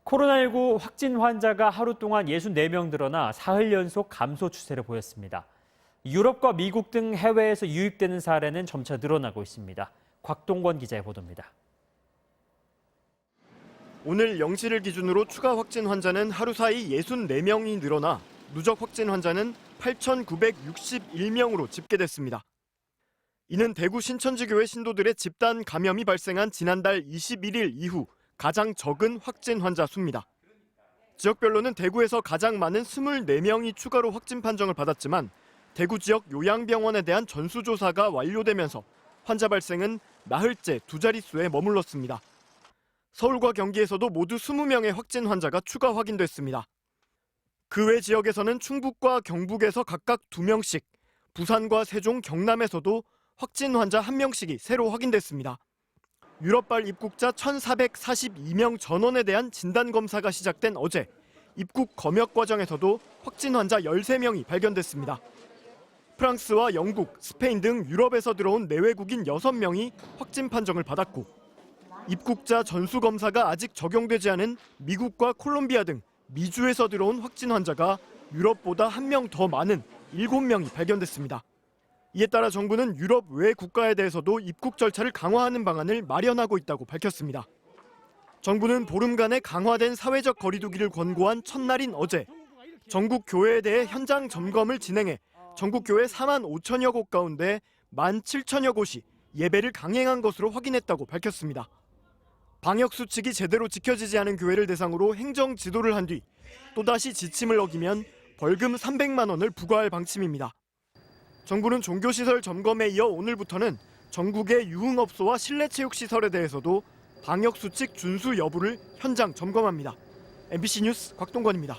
코로나19 확진 환자가 하루 동안 64명 늘어나 사흘 연속 감소 추세를 보였습니다. 유럽과 미국 등 해외에서 유입되는 사례는 점차 늘어나고 있습니다. 곽동권 기자의 보도입니다. 오늘 0시를 기준으로 추가 확진 환자는 하루 사이 64명이 늘어나 누적 확진 환자는 8,961명으로 집계됐습니다. 이는 대구 신천지교회 신도들의 집단 감염이 발생한 지난달 21일 이후 가장 적은 확진 환자 수입니다. 지역별로는 대구에서 가장 많은 24명이 추가로 확진 판정을 받았지만 대구 지역 요양병원에 대한 전수조사가 완료되면서 환자 발생은 나흘째 두 자릿수에 머물렀습니다. 서울과 경기에서도 모두 20명의 확진 환자가 추가 확인됐습니다. 그 외 지역에서는 충북과 경북에서 각각 2명씩, 부산과 세종, 경남에서도 확진 환자 1명씩이 새로 확인됐습니다. 유럽발 입국자 1,442명 전원에 대한 진단검사가 시작된 어제, 입국 검역 과정에서도 확진 환자 13명이 발견됐습니다. 프랑스와 영국, 스페인 등 유럽에서 들어온 내외국인 6명이 확진 판정을 받았고, 입국자 전수검사가 아직 적용되지 않은 미국과 콜롬비아 등 미주에서 들어온 확진 환자가 유럽보다 1명 더 많은 7명이 발견됐습니다. 이에 따라 정부는 유럽 외 국가에 대해서도 입국 절차를 강화하는 방안을 마련하고 있다고 밝혔습니다. 정부는 보름간의 강화된 사회적 거리 두기를 권고한 첫날인 어제, 전국 교회에 대해 현장 점검을 진행해 전국 교회 4만 5천여 곳 가운데 1만 7천여 곳이 예배를 강행한 것으로 확인했다고 밝혔습니다. 방역 수칙이 제대로 지켜지지 않은 교회를 대상으로 행정 지도를 한 뒤 또다시 지침을 어기면 벌금 300만 원을 부과할 방침입니다. 정부는 종교시설 점검에 이어 오늘부터는 전국의 유흥업소와 실내체육시설에 대해서도 방역 수칙 준수 여부를 현장 점검합니다. MBC 뉴스 곽동건입니다.